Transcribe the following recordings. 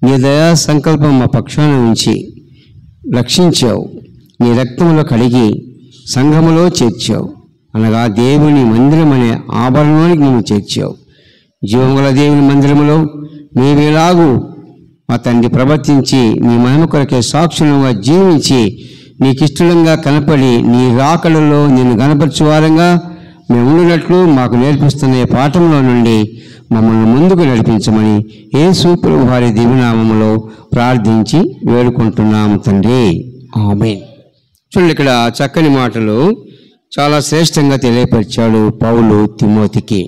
నీ దయా సంకల్పం మా పక్షాన ఉంచి రక్షించావు. నీ రక్తంలో కడిగి సంఘములో చేర్చావు, అనగా దేవుని మందిరం అనే ఆభరణానికి నువ్వు చేర్చావు. జీవముగల దేవుని మందిరములో నీవేలాగూ మా తండ్రి ప్రవర్తించి నీ మహిమ కొరకే సాక్షులుగా జీవించి నీకిష్టంగా కనపడి నీ రాకడలో నిన్ను గణపరచువారంగా మేము ఉండినట్లు మాకు నేర్పిస్తున్న ఈ పాఠంలో నుండి మమ్మల్ని ముందుకు నడిపించమని యేసు ప్రభువు వారి దివ్యనామములో ప్రార్థించి వేడుకుంటున్నాము తండ్రి, ఆమేన్. చూడండి, ఇక్కడ చక్కని మాటలు చాలా శ్రేష్టంగా తెలియపరిచాడు పౌలు తిమోతికి.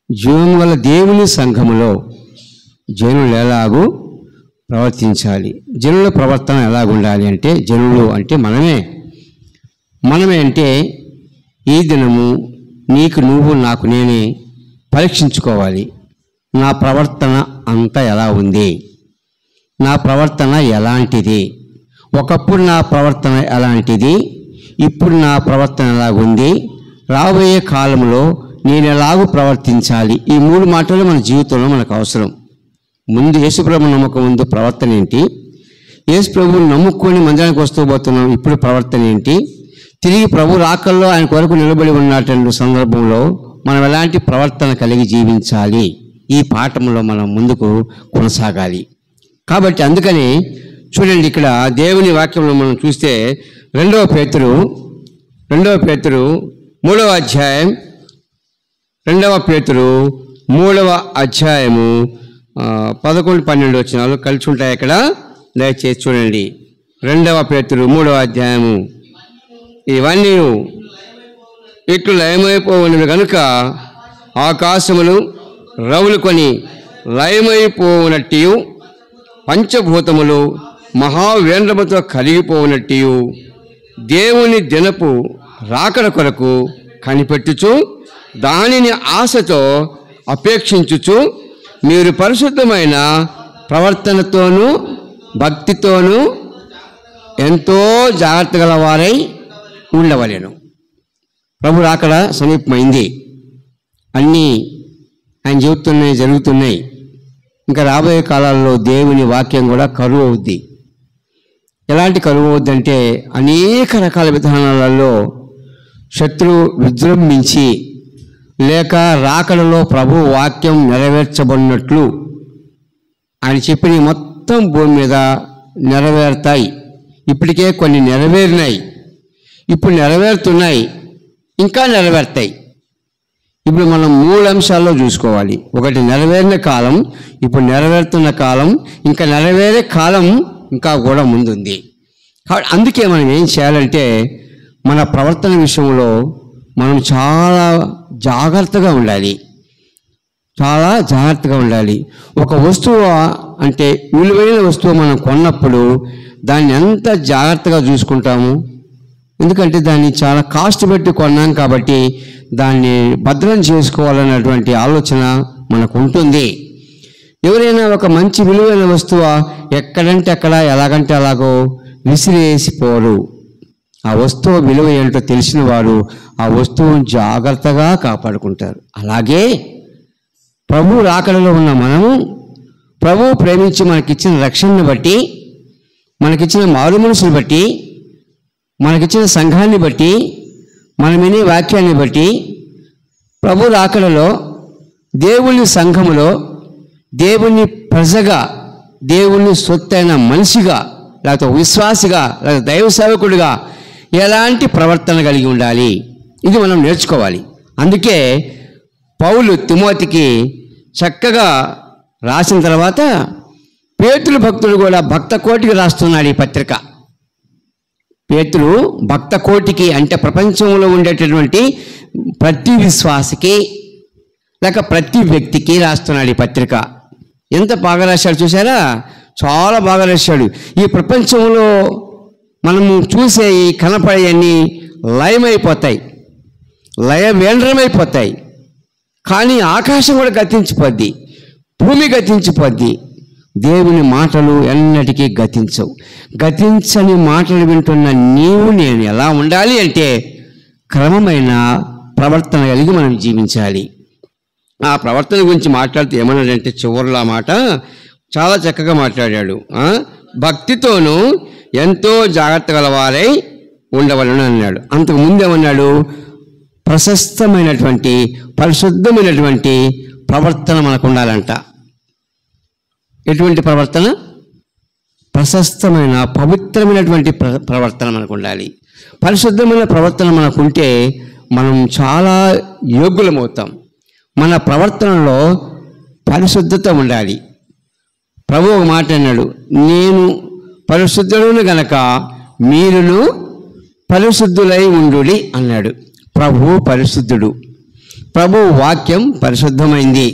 జీవము గల దేవుని సంఘములో జనులు ఎలాగూ ప్రవర్తించాలి. జనుల ప్రవర్తన ఎలాగుండాలి అంటే, జనులు అంటే మనమే అంటే ఈ దినము నీకు నువ్వు నాకు నేనే పరీక్షించుకోవాలి. నా ప్రవర్తన అంతా ఎలా ఉంది, నా ప్రవర్తన ఎలాంటిది, ఒకప్పుడు నా ప్రవర్తన ఎలాంటిది, ఇప్పుడు నా ప్రవర్తన ఎలాగుంది, రాబోయే కాలంలో నేను ఎలాగూ ప్రవర్తించాలి. ఈ 3 మాటలు మన జీవితంలో మనకు అవసరం. ముందు యేసుప్రభు నమ్మకం ముందు ప్రవర్తన ఏంటి, యేసుప్రభుని నమ్ముకొని మందిరానికి వస్తూ పోతున్నాం, ఇప్పుడు ప్రవర్తన ఏంటి, తిరిగి ప్రభు రాకల్లో ఆయన కొరకు నిలబడి ఉన్నటువంటి సందర్భంలో మనం ఎలాంటి ప్రవర్తన కలిగి జీవించాలి. ఈ పాఠంలో మనం ముందుకు కొనసాగాలి. కాబట్టి అందుకని చూడండి, ఇక్కడ దేవుని వాక్యంలో మనం చూస్తే 2 పేతురు 3వ అధ్యాయం 2 పేతురు 3వ అధ్యాయము 11-12 వచనాలు కలిసి ఉంటాయి అక్కడ, దయచేసి చూడండి. 2 పేతురు 3వ అధ్యాయము, ఇవన్నీ ఇట్లు లయమైపోవునవి కనుక ఆకాశములు రవులుకొని లయమైపోవునట్టు, పంచభూతములు మహావేంద్రముతో కలిగిపోవునట్టు, దేవుని దినపు రాకడ కొరకు కనిపెట్టుచు దానిని ఆశతో అపేక్షించుచు మీరు పరిశుద్ధమైన ప్రవర్తనతోనూ భక్తితోనూ ఎంతో జాగ్రత్త గల వారై ఉండవలెను. ప్రభు రాకడ సమీపమైంది, అన్నీ ఆయన చెబుతున్నాయి, జరుగుతున్నాయి. ఇంకా రాబోయే కాలాల్లో దేవుని వాక్యం కూడా కరువు అవుద్ది. ఎలాంటి కరువు అవుద్దంటే, అనేక రకాల విధానాలలో శత్రువు విజృంభించి లేక రాకడలో ప్రభు వాక్యం నెరవేర్చబడినట్లు ఆయన చెప్పిన మొత్తం భూమి మీద నెరవేరుతాయి. ఇప్పటికే కొన్ని నెరవేరినాయి, ఇప్పుడు నెరవేరుతున్నాయి, ఇంకా నెరవేరుతాయి. ఇప్పుడు మనం 3 అంశాల్లో చూసుకోవాలి. ఒకటి నెరవేరిన కాలం, ఇప్పుడు నెరవేరుతున్న కాలం, ఇంకా నెరవేరే కాలం ఇంకా కూడా ముందుంది. కాబట్టి అందుకే మనం ఏం చేయాలంటే, మన ప్రవర్తన విషయంలో మనం చాలా జాగ్రత్తగా ఉండాలి. ఒక వస్తువు అంటే విలువైన వస్తువు మనం కొన్నప్పుడు దాన్ని ఎంత జాగ్రత్తగా చూసుకుంటాము. ఎందుకంటే దాన్ని చాలా కాస్ట్ పెట్టి కొన్నాం కాబట్టి దాన్ని భద్రం చేసుకోవాలన్నటువంటి ఆలోచన మనకు ఉంటుంది. ఎవరైనా ఒక మంచి విలువైన వస్తువు ఎక్కడంటే అక్కడ, ఎలాగంటే అలాగో విసిరేసిపోరు. ఆ వస్తువు విలువ ఏంటో తెలిసిన వారు ఆ వస్తువును జాగ్రత్తగా కాపాడుకుంటారు. అలాగే ప్రభు రాకడలో ఉన్న మనము ప్రభువు ప్రేమించి మనకిచ్చిన రక్షణను బట్టి, మనకిచ్చిన మారు మనసుని బట్టి, మనకిచ్చిన సంఘాన్ని బట్టి, మనం వినే వాక్యాన్ని బట్టి ప్రభు రాకడలో దేవుని సంఘములో దేవుని ప్రజగా, దేవుని సొత్తైన మనిషిగా, లేకపోతే విశ్వాసిగా, లేకపోతే దైవ సేవకుడిగా ఎలాంటి ప్రవర్తన కలిగి ఉండాలి, ఇది మనం నేర్చుకోవాలి. అందుకే పౌలు తిమోతికి చక్కగా రాసిన తర్వాత పేతురు భక్తుడు కూడా భక్త కోటికి రాస్తున్నాడు ఈ పత్రిక. పేతురు భక్త కోటికి అంటే ప్రపంచంలో ఉండేటటువంటి ప్రతి విశ్వాసికి లేక ప్రతి వ్యక్తికి రాస్తున్నాడు ఈ పత్రిక. ఎంత బాగా రాశాడు చూసారా, చాలా బాగా రాశాడు. ఈ ప్రపంచంలో మనము చూసే ఈ కనపడేవన్నీ లయమైపోతాయి, లయవేంద్రమైపోతాయి. కానీ ఆకాశం కూడా గతించిపోద్ది, భూమి గతించిపోద్ది, దేవుని మాటలు ఎన్నటికీ గతించవు. గతించని మాటలు వింటున్న నీవు నేను ఎలా ఉండాలి అంటే క్రమమైన ప్రవర్తన కలిగి మనం జీవించాలి. ఆ ప్రవర్తన గురించి మాట్లాడితే ఏమన్నాడంటే చివరిలో మాట చాలా చక్కగా మాట్లాడాడు. భక్తితోనూ ఎంతో జాగ్రత్త గలవారై ఉండవలను అన్నాడు. అంతకు ముందేమన్నాడు? ప్రశస్తమైనటువంటి పరిశుద్ధమైనటువంటి ప్రవర్తన మనకు ఉండాలంట. ఎటువంటి ప్రవర్తన? ప్రశస్తమైన పవిత్రమైనటువంటి ప్రవర్తన మనకు ఉండాలి. పరిశుద్ధమైన ప్రవర్తన మనకుంటే మనం చాలా యోగ్యులమవుతాం. మన ప్రవర్తనలో పరిశుద్ధత ఉండాలి. ప్రభు ఒక మాట అన్నాడు, నేను పరిశుద్ధులను గనక మీరును పరిశుద్ధులై ఉండుడి అన్నాడు. ప్రభు పరిశుద్ధుడు. ప్రభు వాక్యం పరిశుద్ధమైంది.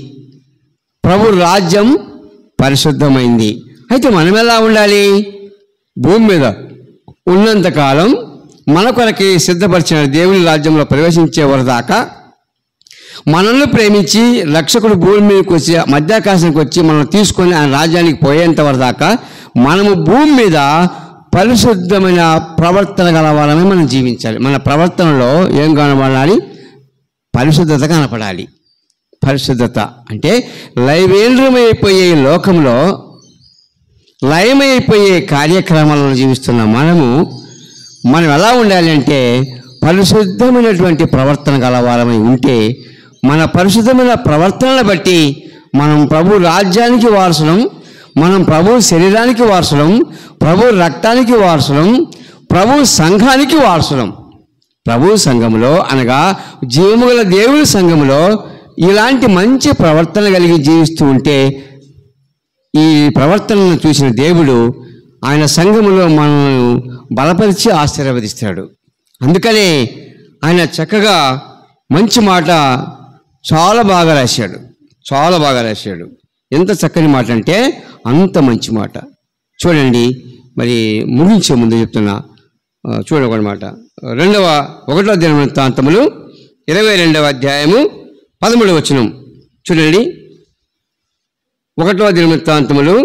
ప్రభు రాజ్యం పరిశుద్ధమైంది. అయితే మనం ఎలా ఉండాలి? భూమి మీద ఉన్నంతకాలం మన కొరకి సిద్ధపరిచిన దేవుని రాజ్యంలో ప్రవేశించే వరదాకా, మనల్ని ప్రేమించి రక్షకుడు భూమి మీదకి వచ్చి మధ్యాకాశానికి వచ్చి మనం తీసుకొని ఆయన రాజ్యానికి పోయేంత వరదాకా మనము భూమి మీద పరిశుద్ధమైన ప్రవర్తన గలవారమే మనం జీవించాలి. మన ప్రవర్తనలో ఏం కనబడాలి? పరిశుద్ధత కనపడాలి. పరిశుద్ధత అంటే లైవేంద్రమైపోయే లోకంలో లయమైపోయే కార్యక్రమాలను జీవిస్తున్న మనం ఎలా ఉండాలి అంటే పరిశుద్ధమైనటువంటి ప్రవర్తన గలవారమై ఉంటే మన పరిశుద్ధమైన ప్రవర్తనను బట్టి మనం ప్రభు రాజ్యానికి వారసులం, మనం ప్రభు శరీరానికి వారసులం, ప్రభు రక్తానికి వారసులం, ప్రభు సంఘానికి వారసులం. ప్రభు సంఘములో అనగా జీవము గల దేవుని సంఘములో ఇలాంటి మంచి ప్రవర్తన కలిగి జీవిస్తూ ఉంటే ఈ ప్రవర్తనను చూసిన దేవుడు ఆయన సంఘములో మనల్ని బలపరిచి ఆశీర్వదిస్తాడు. అందుకనే ఆయన చక్కగా మంచి మాట చాలా బాగా రాశాడు. ఎంత చక్కని మాట అంటే అంత మంచి మాట. చూడండి, మరి ముగించే ముందు చెప్తున్నా, చూడొక మాట. 1వ దినవృత్తాంతములు 22వ అధ్యాయము 13వ వచనం చూడండి. 1వ దినవృత్తాంతములు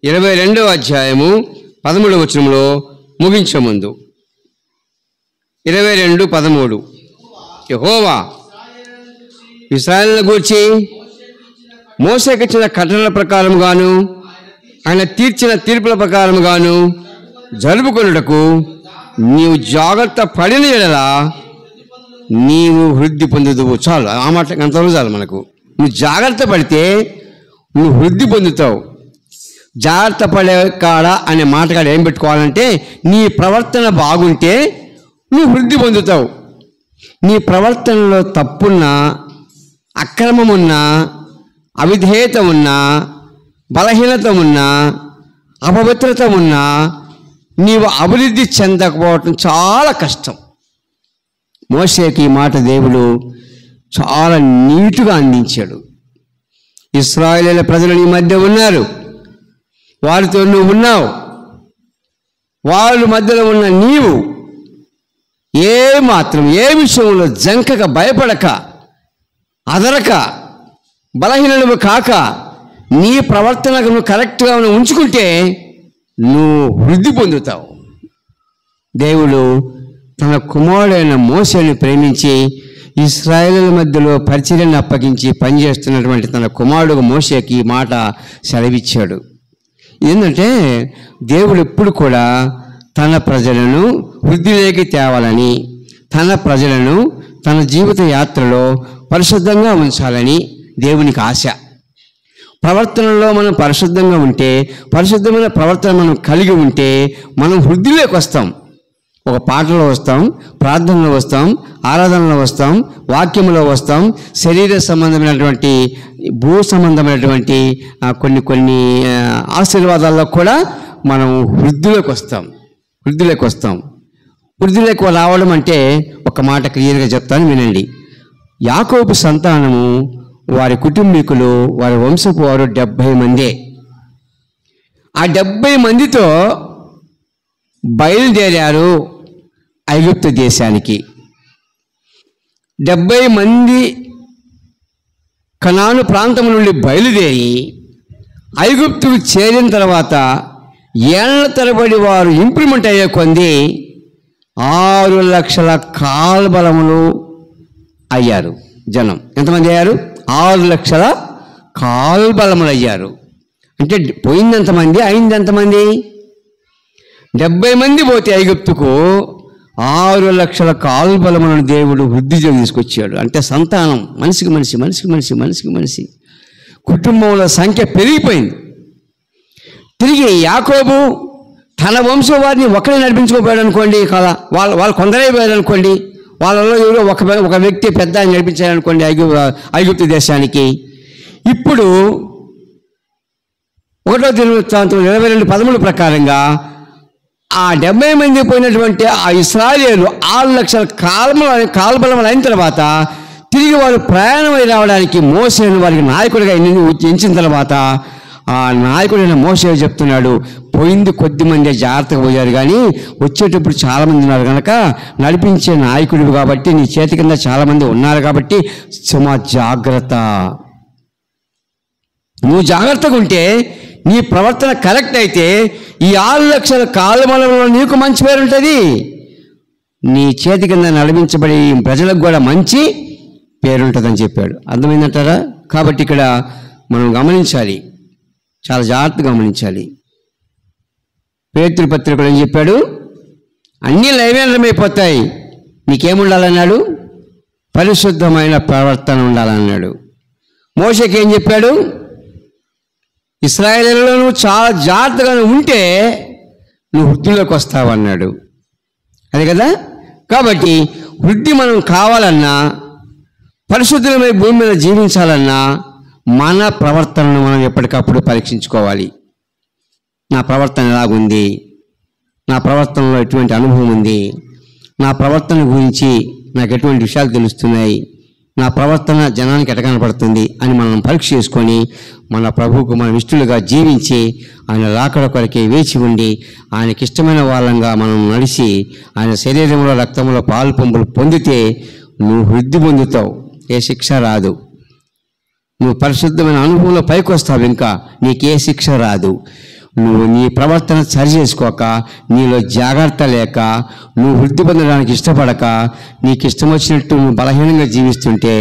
22వ అధ్యాయము 13వ వచనంలో ముగించే ముందు 22:13 యెహోవా ఇశ్రాయేలును గూర్చి మోషేకిచ్చిన కట్టడల ప్రకారముగాను ఆయన తీర్చిన తీర్పుల ప్రకారముగాను జరుపుకొనుటకు నీవు జాగ్రత్త పడిన యెడల నీవు వృద్ధి పొందుదువు. చాలు, ఆ మాట అంతవరకు చాలు మనకు. నువ్వు జాగ్రత్త పడితే నువ్వు వృద్ధి పొందుతావు. జాగ్రత్త పడే కాడ అనే మాట కాడ ఏం పెట్టుకోవాలంటే నీ ప్రవర్తన బాగుంటే నువ్వు వృద్ధి పొందుతావు. నీ ప్రవర్తనలో తప్పున్నా, అక్రమమున్నా, అవిధేయత ఉన్నా, బలహీనత ఉన్నా, అపవిత్రత ఉన్నా నీవు అభివృద్ధి చెందకపోవటం చాలా కష్టం. మోషేకి ఈ మాట దేవుడు చాలా నీటుగా అందించాడు. ఇశ్రాయేలీయుల ప్రజలు నీ మధ్య ఉన్నారు, వారితో నువ్వు ఉన్నావు. వాళ్ళ మధ్యలో ఉన్న నీవు ఏ విషయంలో జంకక, భయపడక, అదరక, బలహీనము కాక నీ ప్రవర్తనకు నువ్వు కరెక్ట్గా ఉంచుకుంటే నువ్వు వృద్ధి పొందుతావు. దేవుడు తన కుమారుడైన మోషేని ప్రేమించి ఇశ్రాయేలుల మధ్యలో పరిచర్యను అప్పగించి పనిచేస్తున్నటువంటి తన కుమారుడు మోషేకి ఈ మాట సెలవిచ్చాడు. ఏంటంటే దేవుడు ఎప్పుడు కూడా తన ప్రజలను వృద్ధిలోకి తేవాలని, తన ప్రజలను తన జీవిత యాత్రలో పరిశుద్ధంగా ఉంచాలని దేవునికి ఆశ. ప్రవర్తనలో మనం పరిశుద్ధంగా ఉంటే, పరిశుద్ధమైన ప్రవర్తన మనం కలిగి ఉంటే మనం వృద్ధిలోకి వస్తాం. ఒక పాటలో వస్తాం, ప్రార్థనలో వస్తాం, ఆరాధనలో వస్తాం, వాక్యంలో వస్తాం, శరీర సంబంధమైనటువంటి భూ సంబంధమైనటువంటి కొన్ని ఆశీర్వాదాల్లో కూడా మనం వృద్ధిలోకి వస్తాం. వృద్ధిలోకి రావడం అంటే ఒక మాట క్లియర్గా చెప్తాను, వినండి. యాకోబు సంతానము, వారి కుటుంబీకులు, వారి వంశపు వారు 70 మందే. ఆ 70 మందితో బయలుదేరారు ఐగుప్తు దేశానికి. 70 మంది కనాను ప్రాంతం నుండి బయలుదేరి ఐగుప్తుకు చేరిన తర్వాత ఏళ్ల తరబడి వారు ఇంప్లిమెంట్ అయ్యే కొంది 6 లక్షల కాల్బలములు అయ్యారు. జనం ఎంతమంది అయ్యారు? 6 లక్షల కాల్బలములు అయ్యారు. అంటే పోయిందెంతమంది, అయింది ఎంతమంది? 70 మంది పోతే ఐగుప్తుకు 6 లక్షల కాల్బలములను దేవుడు వృద్ధిలో తీసుకొచ్చాడు. అంటే సంతానం, మనిషికి మనిషి మనిషికి మనిషి మనిషికి మనిషి కుటుంబంలో సంఖ్య పెరిగిపోయింది. తిరిగి యాకోబు తన వంశం వారిని ఒకరే నడిపించుకోపోయాడు అనుకోండి కదా, వాళ్ళు కొందరైపోయారు అనుకోండి, వాళ్ళలో ఎవరో ఒక వ్యక్తి పెద్ద నడిపించారనుకోండి ఐగుప్తు దేశానికి. ఇప్పుడు 1వ దినవృత్తాంతం 22:13 ప్రకారంగా ఆ 70 మంది పోయినటువంటి ఆ ఇశ్రాయేలు 6 లక్షల కాల్బలం అయిన తర్వాత తిరిగి వారు ప్రయాణమై రావడానికి మోషేను వారికి నాయకుడిగా ఎంచిన తర్వాత ఆ నాయకుడైన మోషే చెప్తున్నాడు, పోయింది కొద్ది మంది జాగ్రత్తగా పోయారు, కానీ వచ్చేటప్పుడు చాలామంది ఉన్నారు కనుక నడిపించే నాయకుడు కాబట్టి నీ చేతి కింద చాలామంది ఉన్నారు కాబట్టి జాగ్రత్త, నువ్వు జాగ్రత్తగా ఉంటే నీ ప్రవర్తన కరెక్ట్ అయితే ఈ 6 లక్షల కాల్బలంలో నీకు మంచి పేరు ఉంటుంది, నీ చేతి కింద నడిపించబడి ప్రజలకు కూడా మంచి పేరుంటుందని చెప్పాడు. అర్థమైందంటారా? కాబట్టి ఇక్కడ మనం గమనించాలి, చాలా జాగ్రత్తగా గమనించాలి. పేతురు పత్రికలో ఏం చెప్పాడు? అన్నీ లైవేంద్రమైపోతాయి, నీకేముండాలన్నాడు? పరిశుద్ధమైన ప్రవర్తన ఉండాలన్నాడు. మోషేకి ఏం చెప్పాడు? ఇశ్రాయేలులో నువ్వు చాలా జాగ్రత్తగా ఉంటే నువ్వు వృద్ధిలోకి వస్తావన్నాడు. అదే కదా? కాబట్టి వృద్ధి మనం కావాలన్నా, పరిశుద్ధమైన భూమి మీద జీవించాలన్నా మన ప్రవర్తనను మనం ఎప్పటికప్పుడు పరీక్షించుకోవాలి. నా ప్రవర్తన ఎలాగుంది, నా ప్రవర్తనలో ఎటువంటి అనుభవం ఉంది, నా ప్రవర్తన గురించి నాకు ఎటువంటి విషయాలు తెలుస్తున్నాయి, నా ప్రవర్తన జనానికి ఎట కనపడుతుంది అని మనం పరీక్ష చేసుకొని మన ప్రభువుకు మనం ఇష్టలుగా జీవించి ఆయన రాకడ కొరకే వేచి ఉండి ఆయనకి ఇష్టమైన వాళ్ళంగా మనం నడిచి ఆయన శరీరంలో రక్తంలో పాలు పంపులు పొందితే నువ్వు వృద్ధి పొందుతావు, ఏ శిక్ష రాదు. నువ్వు పరిశుద్ధమైన అనుభవంలో పైకి వస్తావు, ఇంకా నీకే శిక్ష రాదు. నువ్వు నీ ప్రవర్తన సరి చేసుకోక, నీలో జాగ్రత్త లేక, నువ్వు వృద్ధి పొందడానికి ఇష్టపడక, నీకు ఇష్టం వచ్చినట్టు నువ్వు బలహీనంగా జీవిస్తుంటే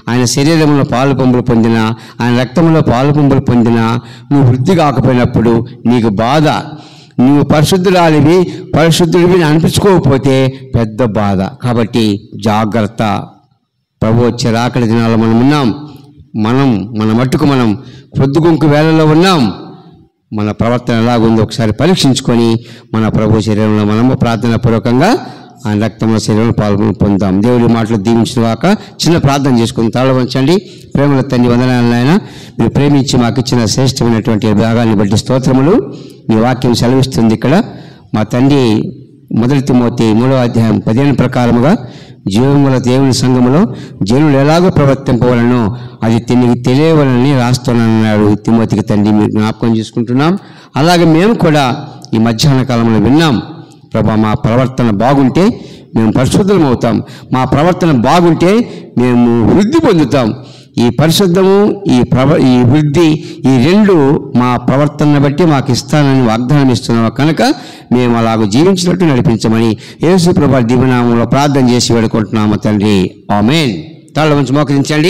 ఆయన శరీరంలో పాలు పంపులు పొందినా, ఆయన రక్తంలో పాలు పంపులు పొందినా నువ్వు వృద్ధి కాకపోయినప్పుడు నీకు బాధ. నువ్వు పరిశుద్ధుడివి అనిపించుకోకపోతే పెద్ద బాధ. కాబట్టి జాగ్రత్త. ప్రభు వచ్చే రాకడి దినాల్లో మనం ఉన్నాం. మన మట్టుకు మనం పొద్దుగుంకు వేళలో ఉన్నాం. మన ప్రవర్తన ఎలాగుందో ఒకసారి పరీక్షించుకొని మన ప్రభు శరీరంలో మనము ప్రార్థనాపూర్వకంగా ఆయన రక్తంలో శరీరంలో పొందుతాం. దేవుడి మాటలు దీవించిన వాక చిన్న ప్రార్థన చేసుకుని తల వంచండి. ప్రేమల తండ్రి, వందనాలు నాయన, మీరు ప్రేమించి మాకు ఇచ్చిన శ్రేష్టమైనటువంటి భాగాన్ని బట్టి స్తోత్రములు. మీ వాక్యం సెలవిస్తుంది ఇక్కడ. మా తండ్రి 1 తిమోతి 3వ అధ్యాయం 15 ప్రకారముగా జీవముల దేవుని సంఘములో జనులు ఎలాగో ప్రవర్తింపవలనో అది తెలియవలని రాస్తున్నానన్నాడు తిమోతికి. తండ్రి, మీరు జ్ఞాపకం చేసుకుంటున్నాం. అలాగే మేము కూడా ఈ మధ్యాహ్న కాలంలో విన్నాం ప్రభా, మా ప్రవర్తన బాగుంటే మేము పరిశుద్ధం అవుతాం, మా ప్రవర్తన బాగుంటే మేము వృద్ధి పొందుతాం. ఈ పరిశుద్ధము, ఈ వృద్ధి, ఈ రెండు మా ప్రవర్తనను బట్టి మాకు ఇస్తానని వాగ్దానం ఇస్తున్నావు కనుక మేము అలాగ జీవించినట్టు నడిపించమని యేసు ప్రభువు దివ్యనామములో ప్రార్థన చేసి వేడుకుంటున్నాము తండ్రి. ఆమేన్. తాళ్ళ వంచి మోకరించండి.